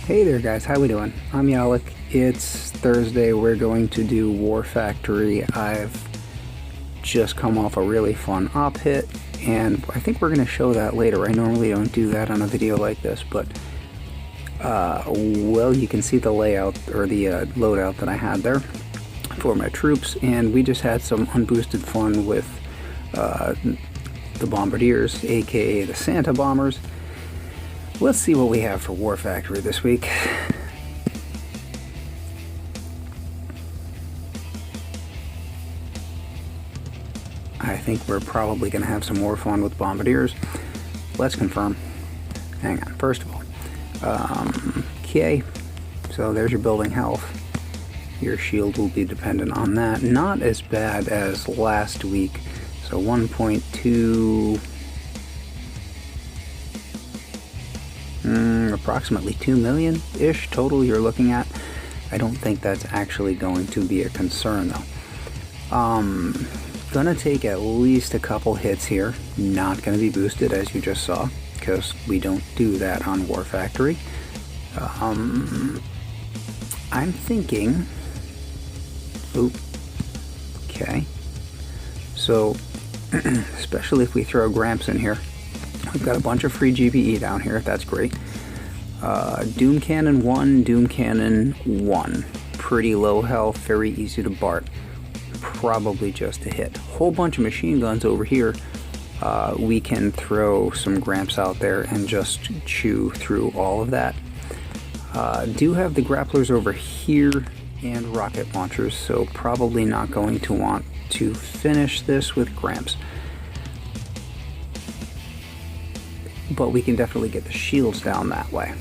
Hey there guys, how we doing? I'm Yalik. It's Thursday. We're going to do War Factory. I've just come off a really fun op hit, and I think we're going to show that later. I normally don't do that on a video like this, but well, you can see the layout or the loadout that I had there for my troops, and we just had some unboosted fun with the Bombardiers, aka the Santa Bombers. Let's see what we have for War Factory this week. I think we're probably going to have some more fun with Bombardiers. Let's confirm. Hang on. First of all, okay, so there's your building health. Your shield will be dependent on that. Not as bad as last week. So 1.2... approximately 2 million-ish total you're looking at. I don't think that's actually going to be a concern though. Gonna take at least a couple hits here. Not gonna be boosted as you just saw, because we don't do that on War Factory. I'm thinking... Oop. Okay. So, especially if we throw Gramps in here. We've got a bunch of free GBE down here, that's great. Doom Cannon 1, Doom Cannon 1. Pretty low health, very easy to BART. Probably just a hit. Whole bunch of machine guns over here. We can throw some Gramps out there and just chew through all of that. Do have the grapplers over here and rocket launchers, so probably not going to want to finish this with Gramps. But we can definitely get the shields down that way.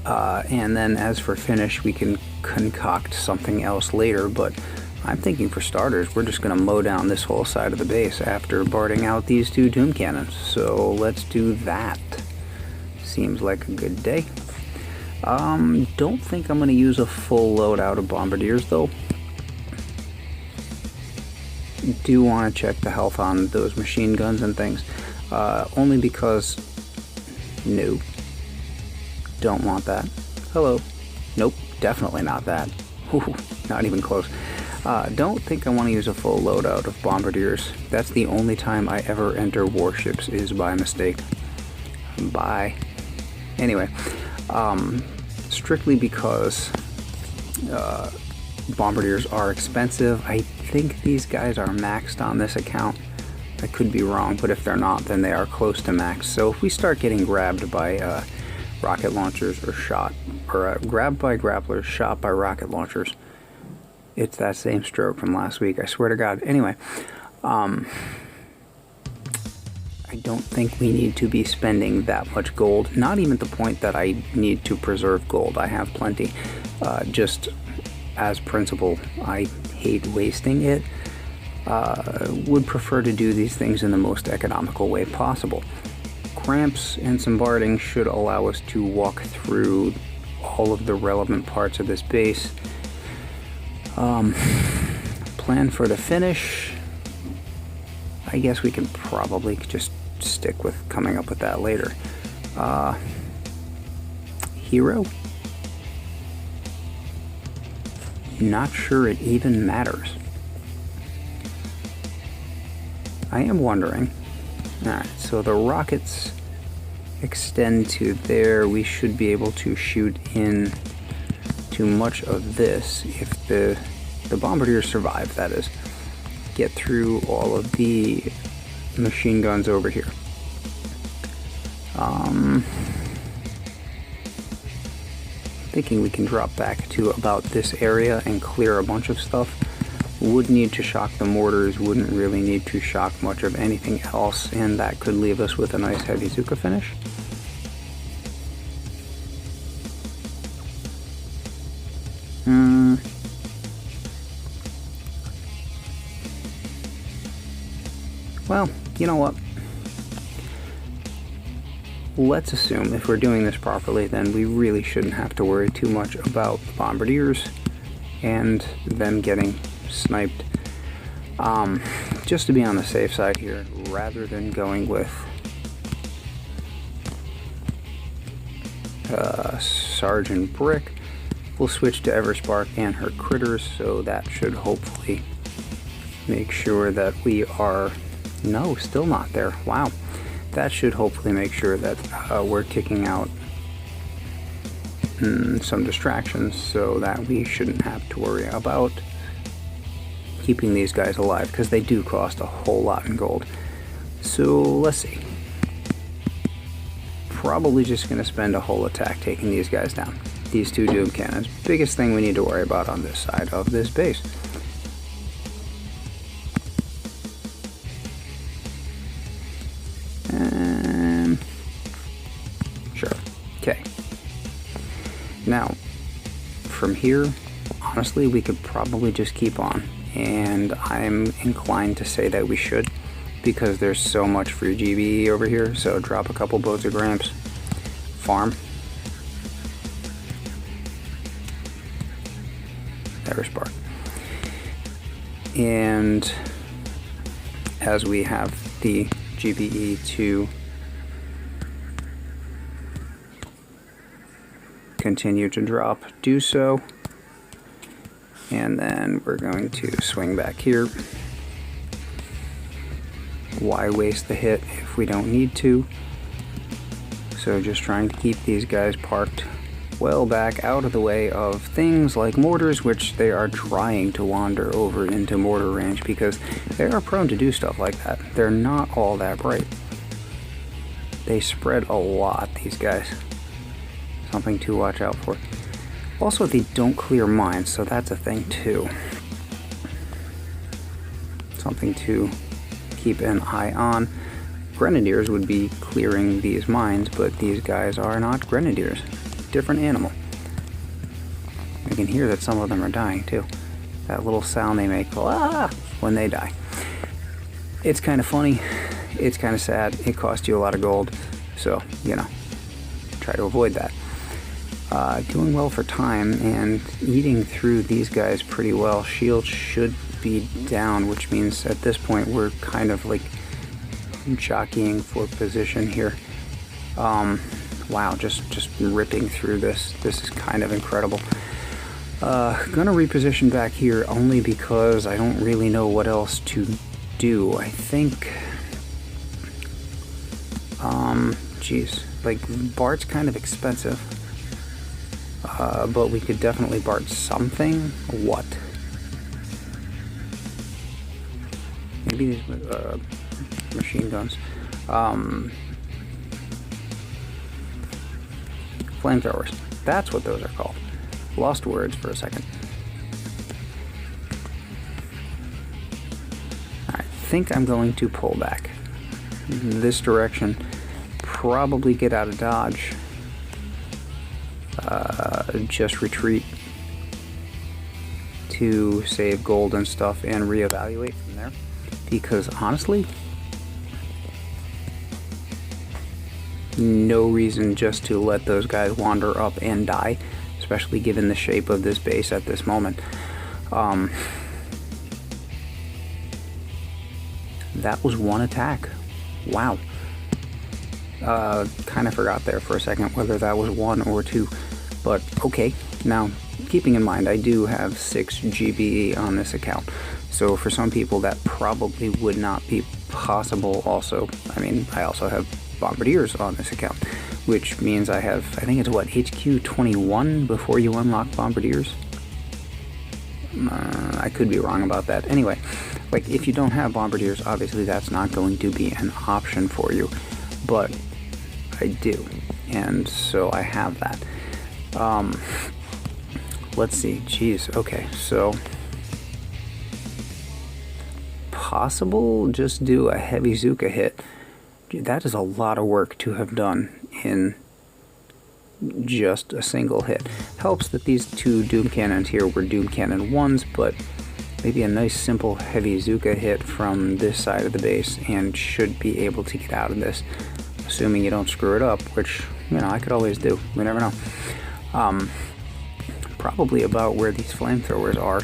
And then as for finish, we can concoct something else later, but I'm thinking for starters, we're just going to mow down this whole side of the base after barting out these two Doom Cannons. So let's do that. Seems like a good day. Don't think I'm going to use a full loadout of Bombardiers though. Do want to check the health on those machine guns and things. Only because, no, don't want that. Hello, nope, definitely not that. Ooh, not even close. Don't think I want to use a full loadout of Bombardiers. That's the only time I ever enter warships is by mistake. Bye. Anyway, strictly because Bombardiers are expensive. I think these guys are maxed on this account. I could be wrong, but if they're not, then they are close to max. So if we start getting grabbed by rocket launchers or shot, or grabbed by grapplers, shot by rocket launchers, it's that same stroke from last week, I swear to God. Anyway, I don't think we need to be spending that much gold. Not even the point that I need to preserve gold. I have plenty. Just as principle, I hate wasting it. Would prefer to do these things in the most economical way possible. Cramps and some barding should allow us to walk through all of the relevant parts of this base. Plan for the finish. I guess we can probably just stick with coming up with that later. Hero? Not sure it even matters. I am wondering. Alright, so the rockets extend to there. We should be able to shoot in to much of this if the Bombardiers survive, that is. Get through all of the machine guns over here. Thinking we can drop back to about this area and clear a bunch of stuff. Would need to shock the mortars, wouldn't really need to shock much of anything else, and that could leave us with a nice heavy Zuka finish. Well, you know what? Let's assume if we're doing this properly, then we really shouldn't have to worry too much about Bombardiers and them getting sniped. Just to be on the safe side here, rather than going with Sergeant Brick. We'll switch to Everspark and her critters, so that should hopefully make sure that we are... No, still not there. Wow. That should hopefully make sure that we're kicking out some distractions, so that we shouldn't have to worry about keeping these guys alive, because they do cost a whole lot in gold. So let's see. Probably just going to spend a whole attack taking these guys down. These two Doom Cannons. Biggest thing we need to worry about on this side of this base. Sure. Okay. Now, from here, honestly, we could probably just keep on. And I'm inclined to say that we should, because there's so much free GBE over here. So drop a couple boats of Gramps. Farm. Everspark. And as we have the GBE to continue to drop, do so. And then we're going to swing back here. Why waste the hit if we don't need to? So just trying to keep these guys parked well back out of the way of things like mortars, which they are trying to wander over into mortar range because they are prone to do stuff like that. They're not all that bright. They spread a lot, these guys. Something to watch out for. Also, they don't clear mines, so that's a thing too. Something to keep an eye on. Grenadiers would be clearing these mines, but these guys are not Grenadiers. Different animal. I can hear that some of them are dying too. That little sound they make, ah, when they die. It's kind of funny. It's kind of sad. It costs you a lot of gold, so, you know, try to avoid that. Doing well for time and eating through these guys pretty well. Shield should be down, which means at this point we're kind of like jockeying for position here. Wow, just ripping through this. This is kind of incredible. Gonna reposition back here only because I don't really know what else to do. I think, geez, like Bart's kind of expensive. But we could definitely Bart something. What? Maybe these machine guns. Flamethrowers. That's what those are called. Lost words for a second. I think I'm going to pull back this direction. Probably get out of dodge. Just retreat to save gold and stuff and reevaluate from there, because honestly, no reason just to let those guys wander up and die, especially given the shape of this base at this moment. That was one attack. Wow. Kind of forgot there for a second whether that was one or two. But okay, now keeping in mind I do have 6 GBE on this account, so for some people that probably would not be possible. Also, I mean, I also have Bombardiers on this account, which means I have, I think it's what, HQ 21 before you unlock Bombardiers? I could be wrong about that. Anyway, like if you don't have Bombardiers, obviously that's not going to be an option for you, but I do, and so I have that. Let's see, geez, okay, so possible just do a heavy Zuka hit. That is a lot of work to have done in just a single hit. Helps that these 2 Doom Cannons here were Doom Cannon 1s, but maybe a nice simple heavy Zuka hit from this side of the base and should be able to get out of this, assuming you don't screw it up, which, you know, I could always do. We never know. Probably about where these flamethrowers are.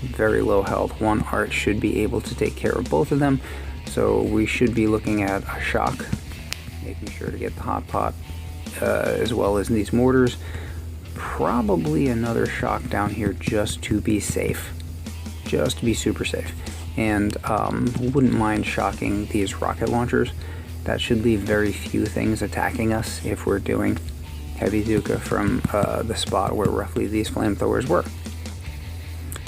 Very low health. One art should be able to take care of both of them, so we should be looking at a shock making sure to get the hot pot as well as these mortars. Probably another shock down here just to be safe, just to be super safe. And wouldn't mind shocking these rocket launchers. That should leave very few things attacking us if we're doing heavy Zuka from the spot where roughly these flamethrowers were.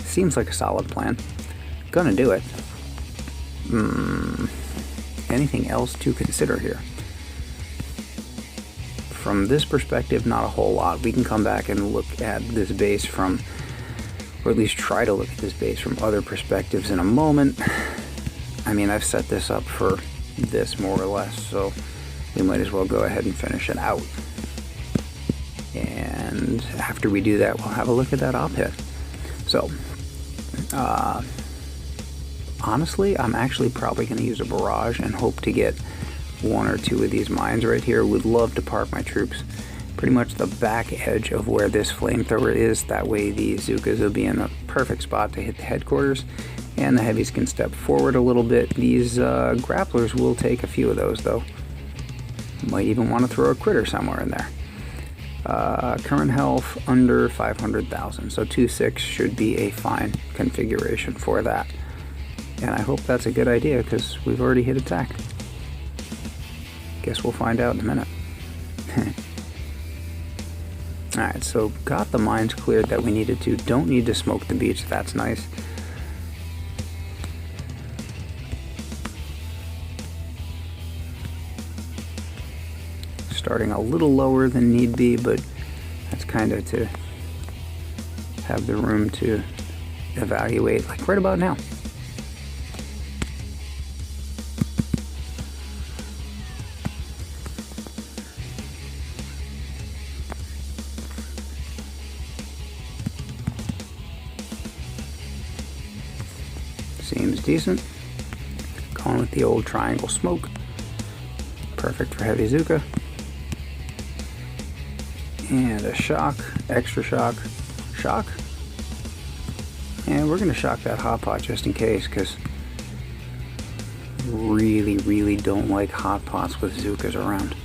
Seems like a solid plan. Gonna do it. Anything else to consider here? From this perspective, not a whole lot. We can come back and look at this base from, or at least try to look at this base from other perspectives in a moment. I mean, I've set this up for this more or less, so we might as well go ahead and finish it out. And after we do that, we'll have a look at that op hit. So, honestly, I'm actually probably going to use a barrage and hope to get one or two of these mines right here. Would love to park my troops pretty much the back edge of where this flamethrower is. That way the Zukas will be in a perfect spot to hit the headquarters, and the heavies can step forward a little bit. These grapplers will take a few of those though. Might even want to throw a critter somewhere in there. Current health under 500,000, so 2-6 should be a fine configuration for that. And I hope that's a good idea because we've already hit attack. Guess we'll find out in a minute. Alright, so got the mines cleared that we needed to. Don't need to smoke the beach, that's nice. Starting a little lower than need be, but that's kind of to have the room to evaluate, like right about now. Seems decent. Going with the old triangle smoke. Perfect for heavy Zuka. And a shock, extra shock, shock. And we're going to shock that hot pot just in case, because really don't like hot pots with Zukas around.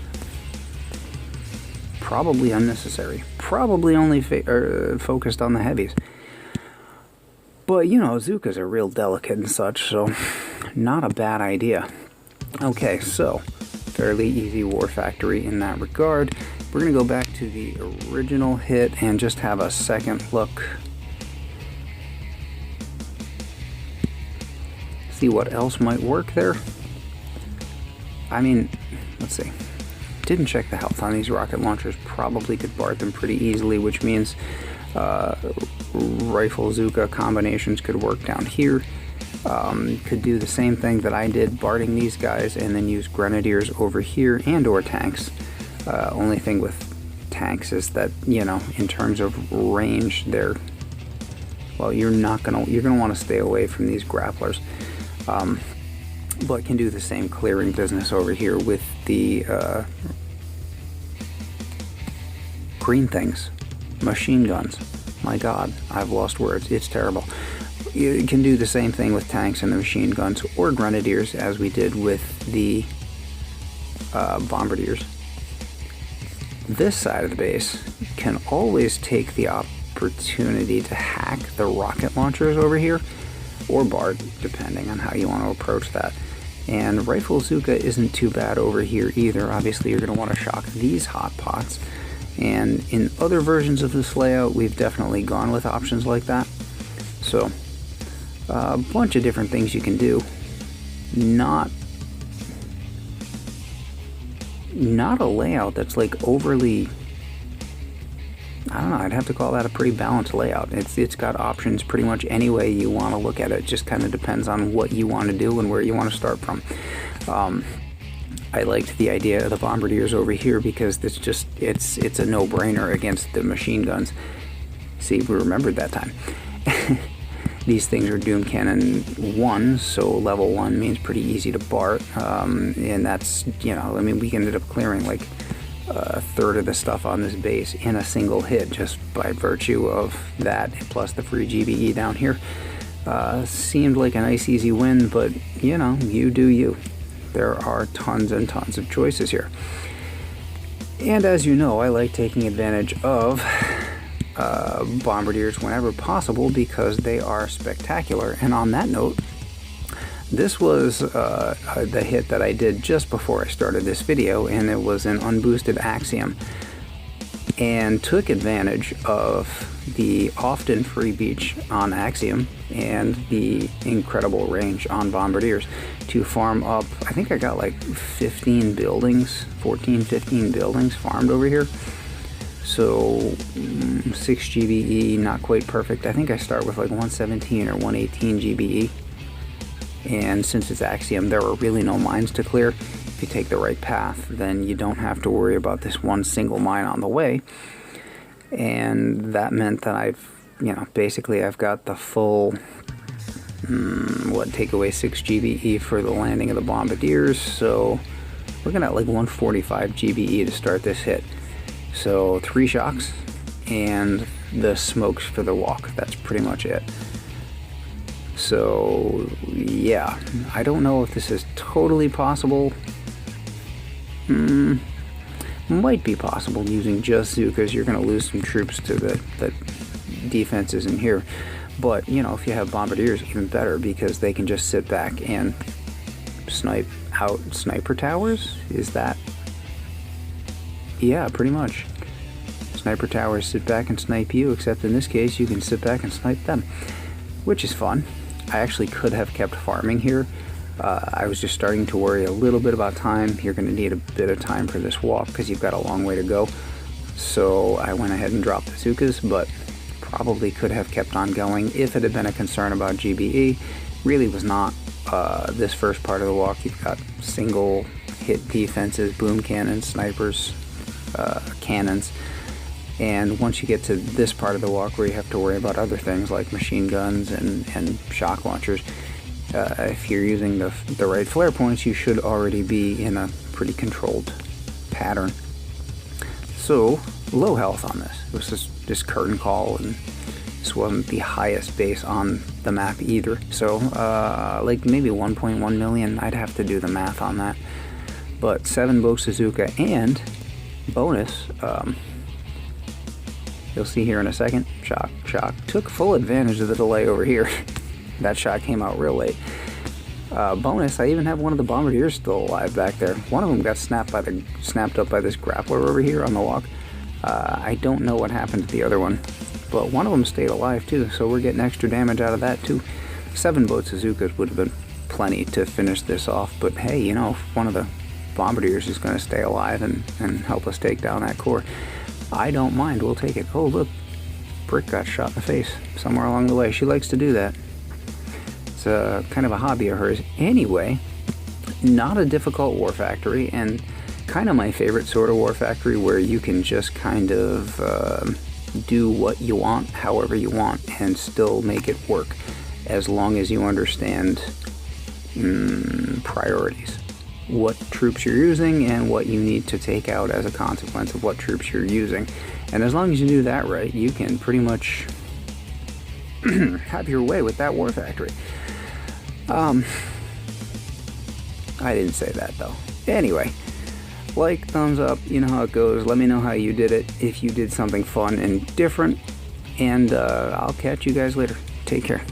Probably unnecessary. Probably only focused on the heavies. But, you know, Zukas are real delicate and such, so not a bad idea. Okay, so fairly easy war factory in that regard. We're going to go back to the original hit and just have a second look. See what else might work there. I mean, let's see. Didn't check the health on these rocket launchers. Probably could BART them pretty easily, which means rifle Zuka combinations could work down here. Could do the same thing that I did, BARTing these guys, and then use Grenadiers over here and or tanks. Only thing with tanks is that, you know, in terms of range, they're, well, you're gonna want to stay away from these grapplers. But can do the same clearing business over here with the green things, machine guns. My God, I've lost words. It's terrible. You can do the same thing with tanks and the machine guns or Grenadiers as we did with the Bombardiers. This side of the base can always take the opportunity to hack the rocket launchers over here, or BART, depending on how you want to approach that. And Rifle Zuka isn't too bad over here either. Obviously you're going to want to shock these hot pots. And in other versions of this layout, we've definitely gone with options like that. So, a bunch of different things you can do. Not a layout that's like overly, I don't know, I'd have to call that a pretty balanced layout. It's got options pretty much any way you want to look at it. It just kind of depends on what you want to do and where you want to start from. I liked the idea of the Bombardiers over here because it's a no-brainer against the machine guns. See, we remembered that time. These things are Doom Cannon 1, so level 1 means pretty easy to BART, and that's, you know, I mean, we ended up clearing like a third of the stuff on this base in a single hit just by virtue of that, plus the free GBE down here. Seemed like a nice easy win, but, you know, you do you. There are tons and tons of choices here. And as you know, I like taking advantage of Bombardiers whenever possible because they are spectacular. And on that note, this was the hit that I did just before I started this video, and it was an unboosted Axiom, and took advantage of the often free beach on Axiom and the incredible range on Bombardiers to farm up. I think I got like 15 buildings, 15 buildings farmed over here. So 6 GBE, not quite perfect. I think I start with like 117 or 118 GBE. And since it's Axiom, there are really no mines to clear. If you take the right path, then you don't have to worry about this one single mine on the way. And that meant that basically I've got the full, take away 6 GBE for the landing of the Bombardiers. So we're looking at like 145 GBE to start this hit. So 3 shocks and the smokes for the walk. That's pretty much it. So yeah, I don't know if this is totally possible. Might be possible using just Zookas. You're going to lose some troops to the defenses in here. But, you know, if you have Bombardiers, even better, because they can just sit back and snipe out sniper towers. Is that? Yeah, pretty much. Sniper towers sit back and snipe you, except in this case you can sit back and snipe them, which is fun. I actually could have kept farming here. I was just starting to worry a little bit about time. You're going to need a bit of time for this walk because you've got a long way to go. So I went ahead and dropped the Zookas, but probably could have kept on going if it had been a concern about GBE. Really was not. This first part of the walk, you've got single hit defenses, boom cannons, snipers, cannons. And once you get to this part of the walk where you have to worry about other things like machine guns and shock launchers, if you're using the right flare points, you should already be in a pretty controlled pattern. So, low health on this. It was just curtain call, and this wasn't the highest base on the map either. So, like maybe 1.1 million, I'd have to do the math on that. But 7 Bo Suzuka and bonus, you'll see here in a second, shock. Took full advantage of the delay over here. That shot came out real late. Bonus, I even have one of the Bombardiers still alive back there. One of them got snapped up by this grappler over here on the walk. I don't know what happened to the other one, but one of them stayed alive too, so we're getting extra damage out of that too. 7 Boat Suzukas would have been plenty to finish this off, but hey, you know, if one of the Bombardiers is going to stay alive and help us take down that core, I don't mind, we'll take it. Oh look, Brick got shot in the face somewhere along the way. She likes to do that. It's kind of a hobby of hers. Anyway, not a difficult war factory, and kind of my favorite sort of war factory where you can just kind of do what you want, however you want, and still make it work, as long as you understand priorities. What troops you're using and what you need to take out as a consequence of what troops you're using. And as long as you do that right, you can pretty much have your way with that war factory. I didn't say that though. Anyway, like, thumbs up, you know how it goes. Let me know how you did it, if you did something fun and different, and I'll catch you guys later. Take care.